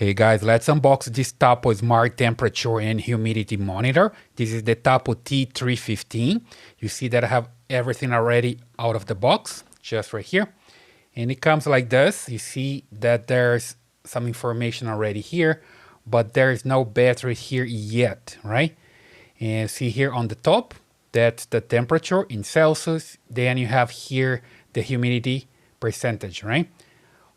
Hey guys, let's unbox this Tapo Smart Temperature and Humidity Monitor. This is the Tapo T315. You see that I have everything already out of the box, just right here. And it comes like this. You see that there's some information already here, but there is no battery here yet, right? And see here on the top, that's the temperature in Celsius. Then you have here the humidity percentage, right?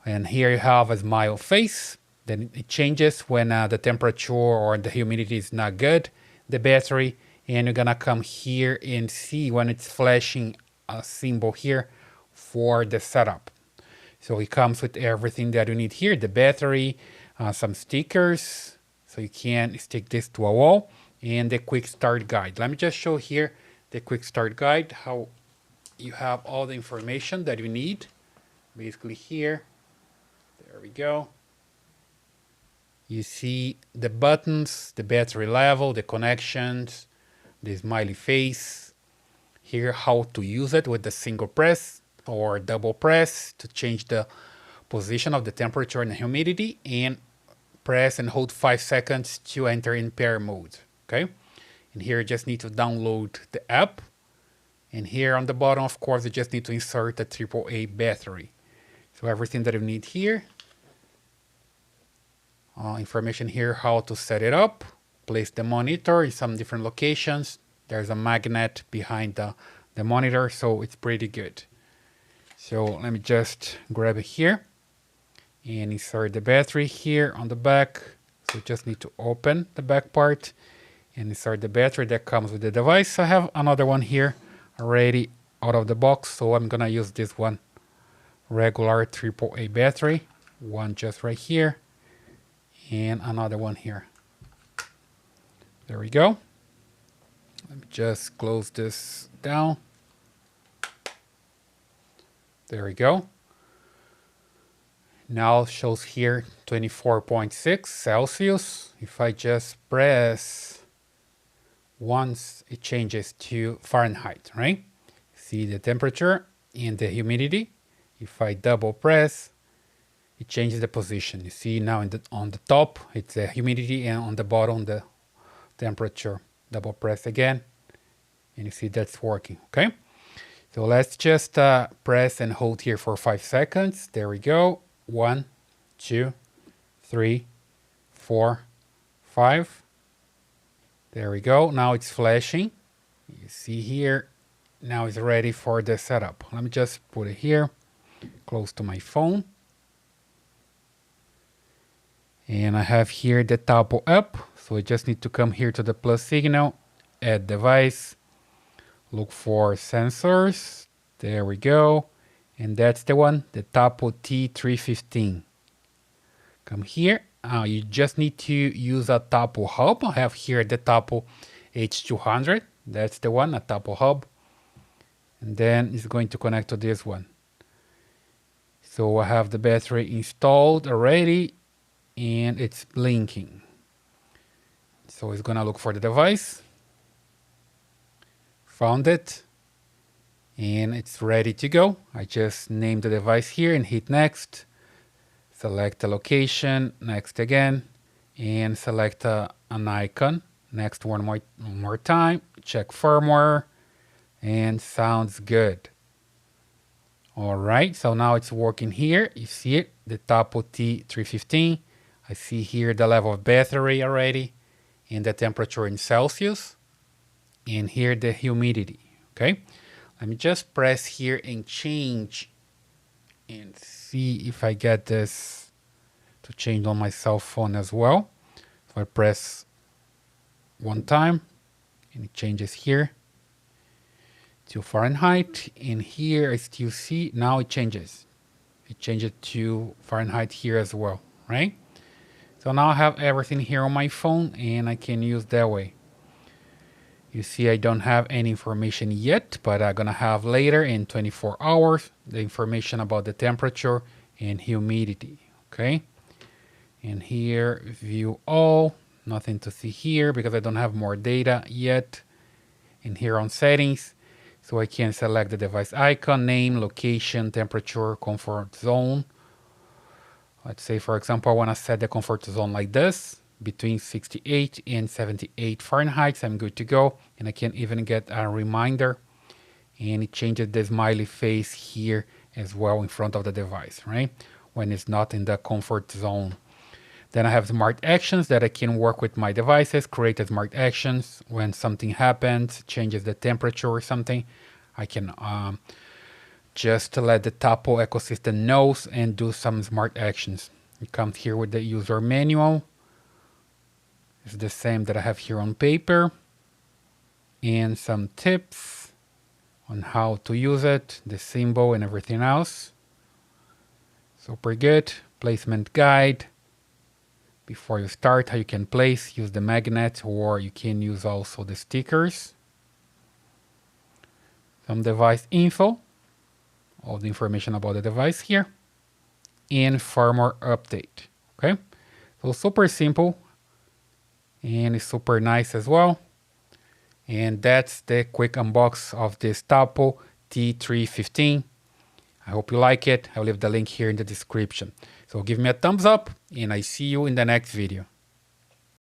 And here you have a smile face. Then it changes when the temperature or the humidity is not good, the battery, and you're gonna come here and see when it's flashing a symbol here for the setup. So it comes with everything that you need here, the battery, some stickers, so you can stick this to a wall, and the quick start guide. Let me just show here the quick start guide, how you have all the information that you need. Basically here, there we go. You see the buttons, the battery level, the connections, the smiley face. Here how to use it with the single press or double press to change the position of the temperature and the humidity, and press and hold 5 seconds to enter in pair mode. Okay, and here you just need to download the app, and here on the bottom, of course, you just need to insert the AAA battery. So everything that you need here. Information here how to set it up, place the monitor in some different locations. There's a magnet behind the monitor, so it's pretty good. So let me just grab it here and insert the battery here on the back. So just need to open the back part and insert the battery that comes with the device. I have another one here already out of the box, so I'm gonna use this one, regular AAA battery, one just right here, and another one here. There we go. Let me just close this down. There we go. Now it shows here 24.6 Celsius. If I just press once, it changes to Fahrenheit, right? See the temperature and the humidity. If I double press, it changes the position. You see now on the top, it's the humidity, and on the bottom, the temperature. Double press again, and you see that's working, okay? So let's just press and hold here for 5 seconds. There we go. 1, 2, 3, 4, 5. There we go. Now it's flashing. You see here, now it's ready for the setup. Let me just put it here, close to my phone. And I have here the Tapo app. So I just need to come here to the plus signal, add device, look for sensors. There we go. And that's the one, the Tapo T315. Come here. You just need to use a Tapo Hub. I have here the Tapo H200. That's the one, a Tapo Hub. And then it's going to connect to this one. So I have the battery installed already, and it's blinking. So it's gonna look for the device. Found it, and it's ready to go. I just named the device here and hit next. Select the location, next again, and select an icon. Next one more time, check firmware, and sounds good. All right, so now it's working here. You see it, the Tapo T315. I see here the level of battery already, and the temperature in Celsius, and here the humidity, okay? Let me just press here and change and see if I get this to change on my cell phone as well. So I press one time, and it changes here to Fahrenheit, and here I still see, now it changes. It changes to Fahrenheit here as well, right? So now I have everything here on my phone, and I can use that way. You see I don't have any information yet, but I'm gonna have later in 24 hours the information about the temperature and humidity, okay? And here, view all, nothing to see here because I don't have more data yet. And here on settings, so I can select the device icon, name, location, temperature, comfort zone. Let's say, for example, I want to set the comfort zone like this, between 68 and 78 Fahrenheit. I'm good to go. And I can even get a reminder. And it changes the smiley face here as well in front of the device, right? When it's not in the comfort zone. Then I have smart actions that I can work with my devices, create smart actions. When something happens, changes the temperature or something, I can just let the Tapo ecosystem knows and do some smart actions. It comes here with the user manual. It's the same that I have here on paper. And some tips on how to use it, the symbol and everything else. Super good. Placement guide. Before you start, how you can place, use the magnet, or you can use also the stickers. Some device info, all the information about the device here, and firmware update. Okay, so super simple, and it's super nice as well. And that's the quick unbox of this Tapo T315. I hope you like it. I'll leave the link here in the description. So give me a thumbs up, and I see you in the next video.